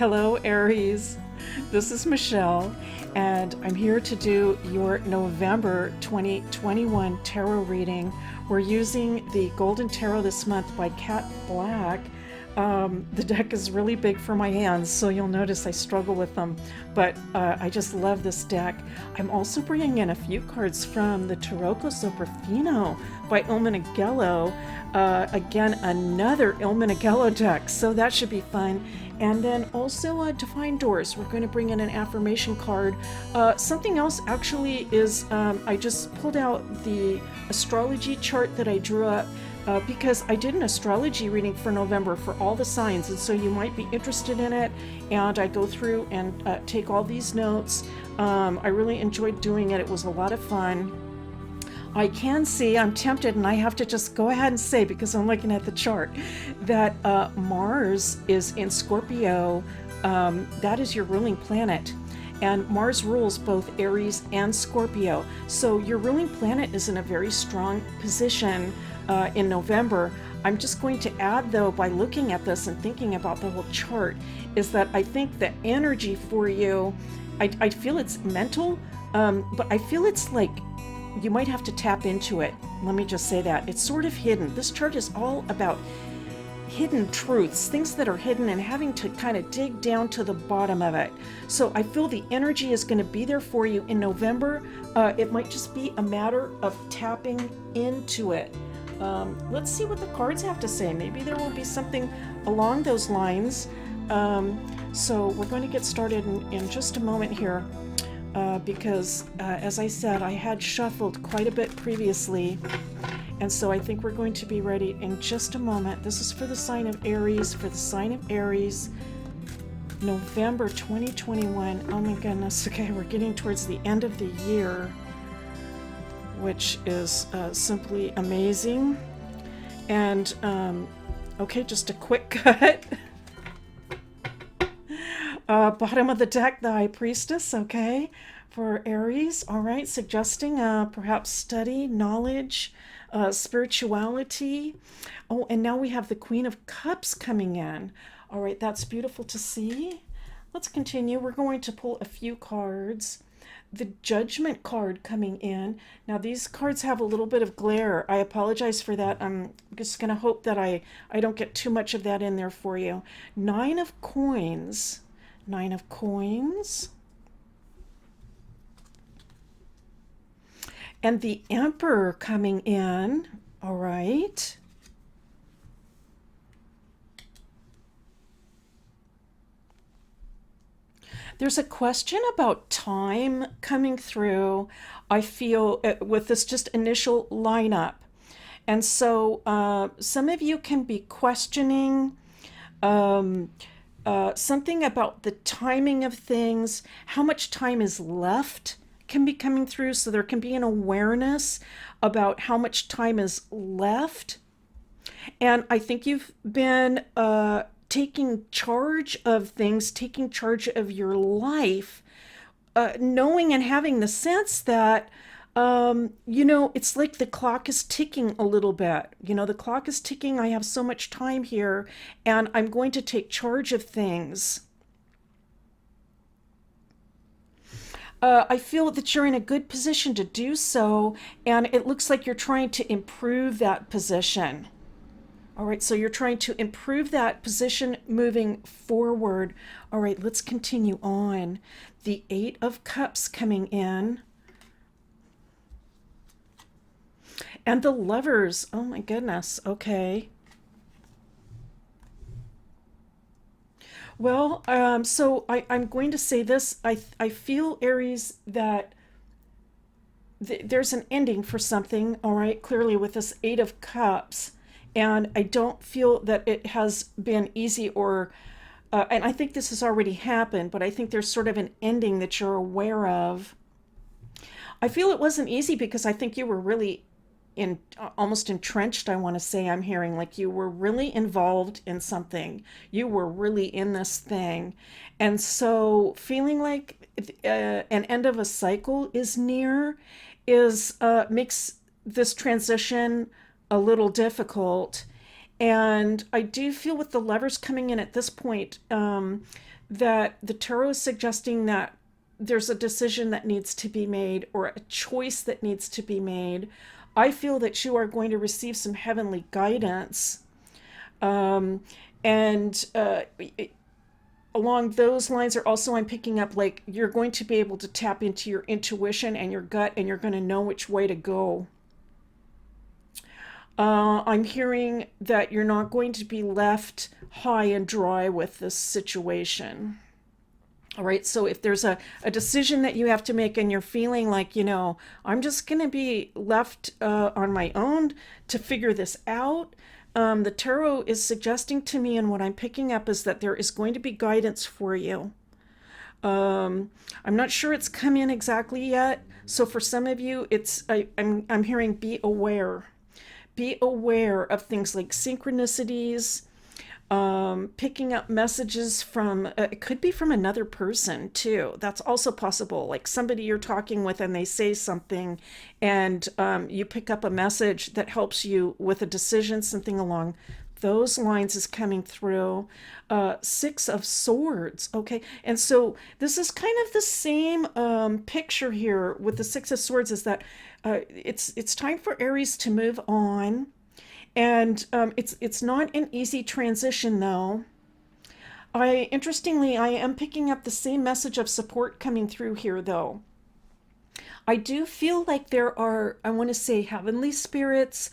Hello, Aries. This is Michelle, and I'm here to do your November 2021 tarot reading. We're using the Golden Tarot this month by Cat Black. The deck is really big for my hands, so you'll notice I struggle with them, but I just love this deck. I'm also bringing in a few cards from the Tarocco Soprafino by Il Meneghello. Again, another Il Meneghello deck, so that should be fun. And then also Define Doors. We're going to bring in an affirmation card. Something else actually is I just pulled out the astrology chart that I drew up because I did an astrology reading for November for all the signs, and so you might be interested in it. And I go through and take all these notes. I really enjoyed doing it. It was a lot of fun. I can see, I'm tempted, and I have to just go ahead and say, because I'm looking at the chart, that Mars is in Scorpio. That is your ruling planet. And Mars rules both Aries and Scorpio. So your ruling planet is in a very strong position in November. I'm just going to add, though, by looking at this and thinking about the whole chart, is that I think the energy for you, I feel it's mental, but I feel it's like you might have to tap into it. Let me just say that. It's sort of hidden. This chart is all about hidden truths, things that are hidden, and having to kind of dig down to the bottom of it. So I feel the energy is going to be there for you in November. It might just be a matter of tapping into it. Let's see what the cards have to say. Maybe there will be something along those lines. So we're going to get started in just a moment here. Because, as I said, I had shuffled quite a bit previously, and so I think we're going to be ready in just a moment. This is for the sign of Aries, November 2021. Oh my goodness, okay, we're getting towards the end of the year, which is simply amazing. And, okay, just a quick cut. Bottom of the deck, the High Priestess, okay, for Aries. All right, suggesting perhaps study, knowledge, spirituality. Oh, and now we have the Queen of Cups coming in. All right, that's beautiful to see. Let's continue. We're going to pull a few cards. The Judgment card coming in. Now, these cards have a little bit of glare. I apologize for that. I'm just going to hope that I don't get too much of that in there for you. Nine of Coins. Nine of Coins. And the Emperor coming in. All right. There's a question about time coming through, I feel, with this just initial lineup. And so some of you can be questioning something about the timing of things, how much time is left can be coming through, so there can be an awareness about how much time is left. And I think you've been taking charge of things, taking charge of your life, knowing and having the sense that it's like the clock is ticking a little bit. The clock is ticking. I have so much time here, and I'm going to take charge of things. I feel that you're in a good position to do so, and it looks like you're trying to improve that position. All right, so you're trying to improve that position moving forward. All right, let's continue on. The Eight of Cups coming in. And the Lovers, oh my goodness, okay. Well, so I'm going to say this. I feel, Aries, that there's an ending for something, all right, clearly with this Eight of Cups. And I don't feel that it has been easy and I think this has already happened, but I think there's sort of an ending that you're aware of. I feel it wasn't easy because I think you were really almost entrenched, I want to say. I'm hearing like you were really involved in something. You were really in this thing. And so feeling like an end of a cycle is near is makes this transition a little difficult. And I do feel with the Lovers coming in at this point, that the tarot is suggesting that there's a decision that needs to be made or a choice that needs to be made. I feel that you are going to receive some heavenly guidance. Um, and along those lines are also, I'm picking up like you're going to be able to tap into your intuition and your gut, and you're going to know which way to go. I'm hearing that you're not going to be left high and dry with this situation. All right, so if there's a decision that you have to make and you're feeling like, I'm just going to be left on my own to figure this out, the tarot is suggesting to me, and what I'm picking up is that there is going to be guidance for you. I'm not sure it's come in exactly yet. So for some of you, I'm hearing be aware. Be aware of things like synchronicities, picking up messages from, it could be from another person too. That's also possible. Like somebody you're talking with and they say something, and you pick up a message that helps you with a decision, something along those lines is coming through. Six of Swords. Okay. And so this is kind of the same picture here with the Six of Swords, is that it's time for Aries to move on. And it's not an easy transition though. Interestingly, I am picking up the same message of support coming through here though. I do feel like there are, I want to say, heavenly spirits,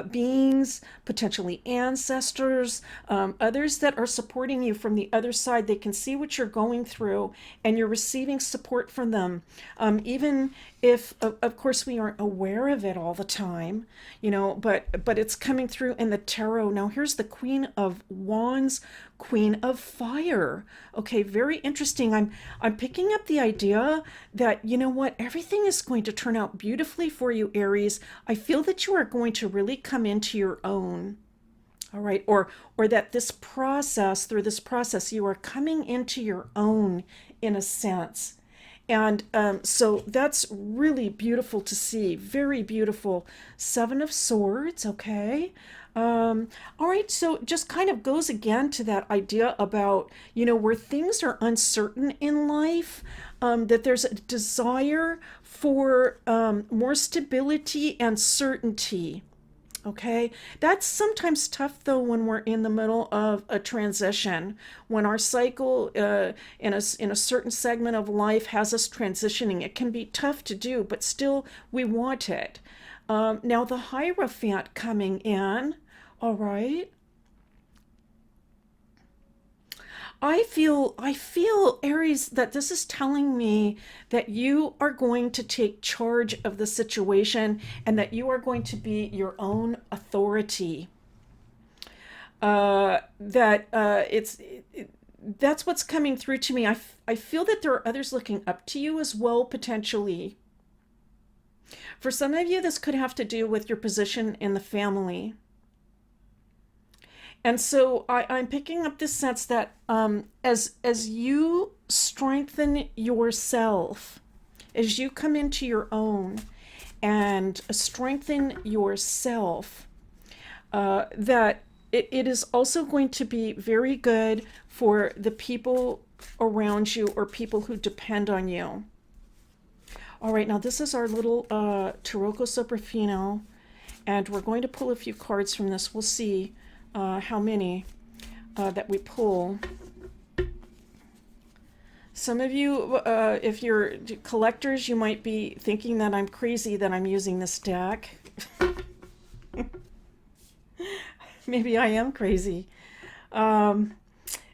beings, potentially ancestors, others that are supporting you from the other side. They can see what you're going through and you're receiving support from them. Even if, of course, we aren't aware of it all the time, but it's coming through in the tarot. Now, here's the Queen of Wands, Queen of Fire. Okay, very interesting. I'm picking up the idea that, everything is going to turn out beautifully for you, Aries. I feel that you are going to really come into your own. All right, or that through this process, you are coming into your own in a sense. And so that's really beautiful to see. Very beautiful. Seven of Swords, okay. All right, so just kind of goes again to that idea about, where things are uncertain in life, that there's a desire for more stability and certainty. Okay, that's sometimes tough though when we're in the middle of a transition, when our cycle in a certain segment of life has us transitioning. It can be tough to do, but still we want it. Now the Hierophant coming in, all right. I feel Aries, that this is telling me that you are going to take charge of the situation and that you are going to be your own authority. That's what's coming through to me. I feel that there are others looking up to you as well, potentially. For some of you, this could have to do with your position in the family. And so I'm picking up this sense that as you strengthen yourself, as you come into your own and strengthen yourself, that it is also going to be very good for the people around you or people who depend on you. All right, now this is our little Tarocco Soprafino, and we're going to pull a few cards from this. We'll see how many that we pull. Some of you, if you're collectors, you might be thinking that I'm crazy that I'm using this deck. Maybe I am crazy.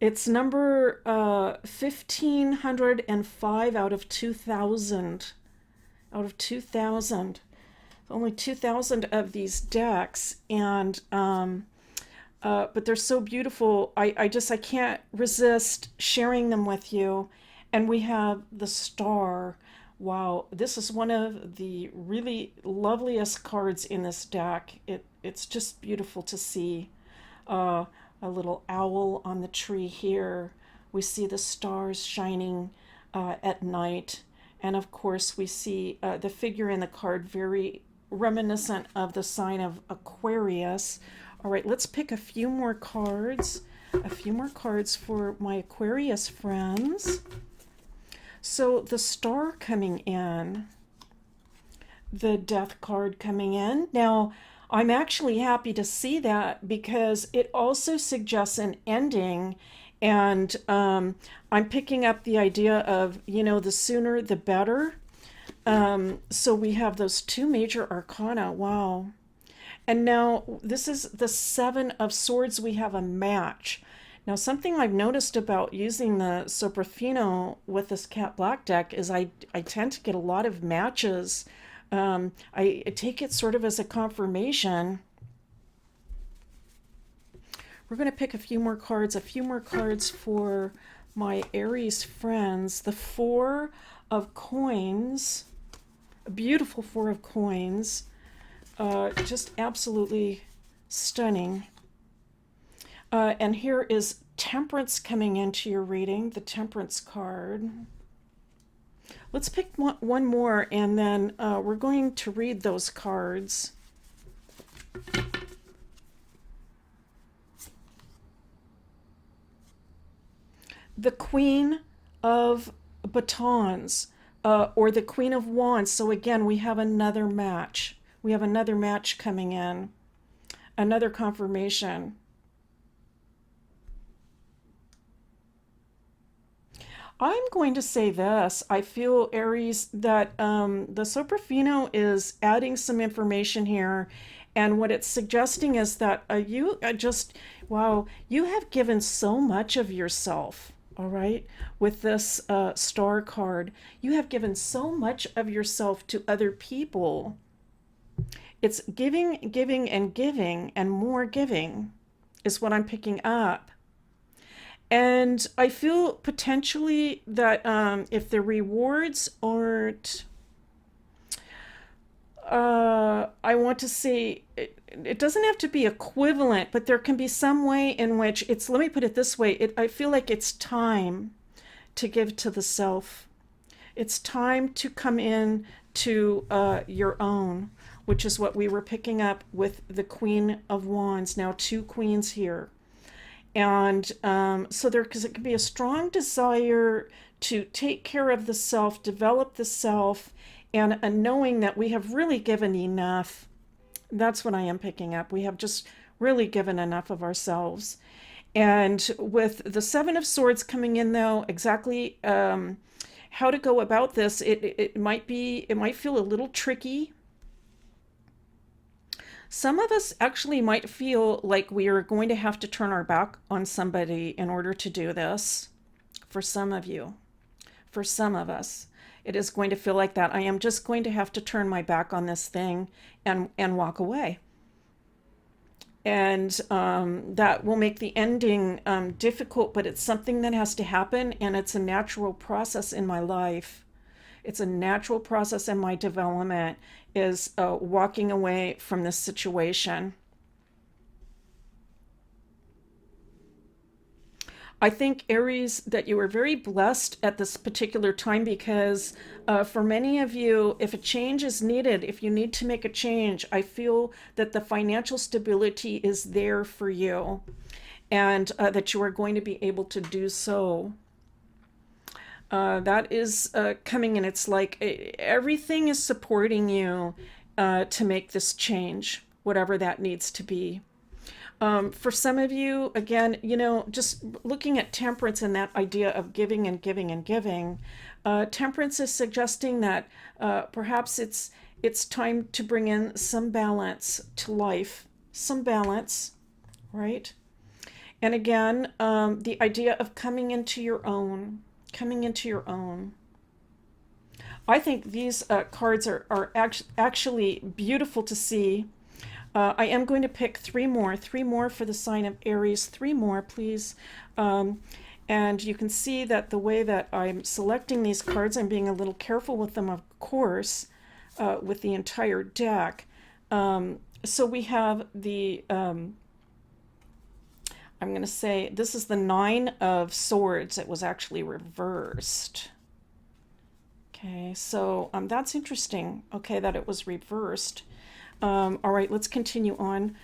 It's number 1505 out of 2000. Out of 2000. Only 2,000 of these decks, and but they're so beautiful. I can't resist sharing them with you. And we have the Star. Wow, this is one of the really loveliest cards in this deck. It's just beautiful to see. A little owl on the tree here. We see the stars shining at night. And of course, we see the figure in the card very reminiscent of the sign of Aquarius. All right, let's pick a few more cards. a few more cards for my Aquarius friends. So the Star coming in, the Death card coming in. Now, I'm actually happy to see that because it also suggests an ending. And I'm picking up the idea of, the sooner the better. So we have those two major arcana. Wow. And now this is the Seven of Swords. We have a match. Now, something I've noticed about using the Soprafino with this Cat Black deck is I tend to get a lot of matches. I take it sort of as a confirmation. We're going to pick a few more cards for my Aries friends. The Four of Coins, a beautiful Four of Coins, just absolutely stunning. And here is Temperance coming into your reading, the Temperance card. Let's pick one more, and then we're going to read those cards. The Queen of Batons, or the Queen of Wands. So again, we have another match. We have another match coming in, another confirmation. I'm going to say this. I feel, Aries, that the Soprafino is adding some information here. And what it's suggesting is that wow, you have given so much of yourself, all right, with this Star card. You have given so much of yourself to other people. It's giving, giving, and giving, and more giving is what I'm picking up. And I feel potentially that if the rewards aren't, I want to say, it doesn't have to be equivalent, but there can be some way in which it's, let me put it this way, I feel like it's time to give to the self. It's time to come in to your own, which is what we were picking up with the Queen of Wands. Now, two queens here. And so because it can be a strong desire to take care of the self, develop the self, and a knowing that we have really given enough. That's what I am picking up. We have just really given enough of ourselves. And with the Seven of Swords coming in, though, exactly how to go about this, it might feel a little tricky. Some of us actually might feel like we are going to have to turn our back on somebody in order to do this. For some of you, for some of us, it is going to feel like that. I am just going to have to turn my back on this thing and walk away. And that will make the ending difficult, but it's something that has to happen, and it's a natural process in my life. It's a natural process in my development, is walking away from this situation. I think, Aries, that you are very blessed at this particular time because for many of you, if a change is needed, if you need to make a change, I feel that the financial stability is there for you, and that you are going to be able to do so. That is coming in. It's like everything is supporting you to make this change, whatever that needs to be. For some of you, again, just looking at Temperance and that idea of giving and giving and giving, Temperance is suggesting that perhaps it's time to bring in some balance to life, some balance, right? And again, the idea of coming into your own. I think these cards are actually beautiful to see. I am going to pick three more for the sign of Aries, three more, please. And you can see that the way that I'm selecting these cards, I'm being a little careful with them, of course, with the entire deck. So we have the, I'm going to say this is the Nine of Swords. It was actually reversed. Okay, so that's interesting. Okay, that it was reversed. All right, let's continue on.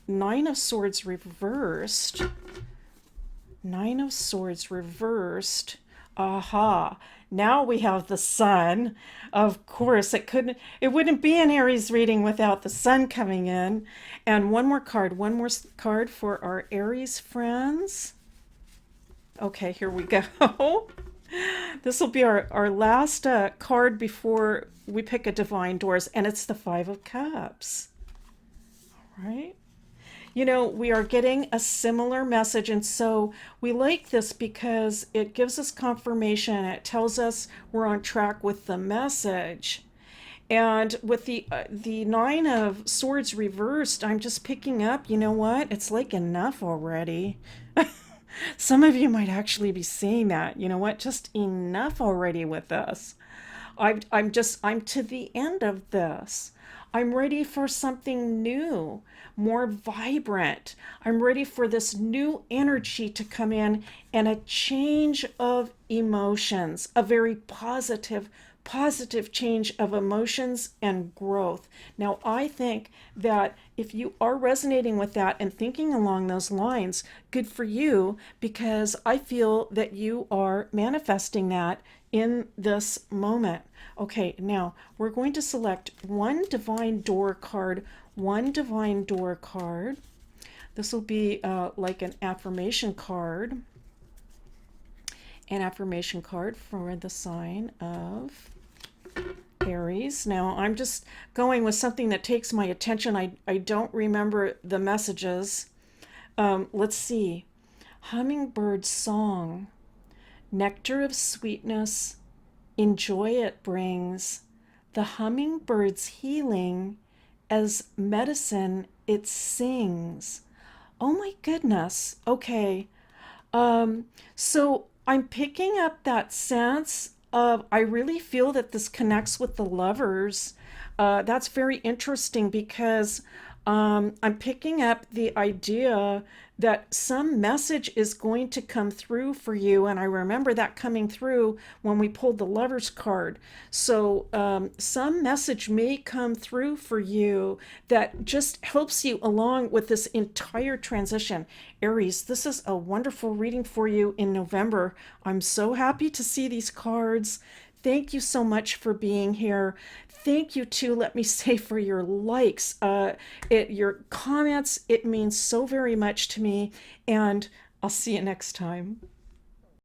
Nine of Swords reversed. Nine of Swords reversed. Aha. Now we have the sun. Of course, it wouldn't be an Aries reading without the sun coming in. And one more card for our Aries friends. Okay, here we go. This will be our last card before we pick a Divine Doors, and it's the Five of Cups. All right. You know, we are getting a similar message, and so we like this because it gives us confirmation. It tells us we're on track with the message. And with the Nine of Swords reversed, I'm just picking up, you know what? It's like enough already. Some of you might actually be saying that. You know what? Just enough already with this. I'm to the end of this. I'm ready for something new, more vibrant. I'm ready for this new energy to come in and a change of emotions, a very positive change of emotions and growth. Now, I think that if you are resonating with that and thinking along those lines, good for you, because I feel that you are manifesting that in this moment. Okay, now we're going to select one Divine Door card, one Divine Door card. This will be like an affirmation card for the sign of Aries. Now I'm just going with something that takes my attention. I don't remember the messages. Let's see. Hummingbird song, nectar of sweetness, enjoy it brings. The hummingbird's healing, as medicine it sings. Oh my goodness. Okay. So I'm picking up that sense of, I really feel that this connects with the lovers. That's very interesting because I'm picking up the idea that some message is going to come through for you. And I remember that coming through when we pulled the Lovers card. So some message may come through for you that just helps you along with this entire transition. Aries, this is a wonderful reading for you in November. I'm so happy to see these cards. Thank you so much for being here. Thank you too, let me say, for your likes, your comments. It means so very much to me, and I'll see you next time.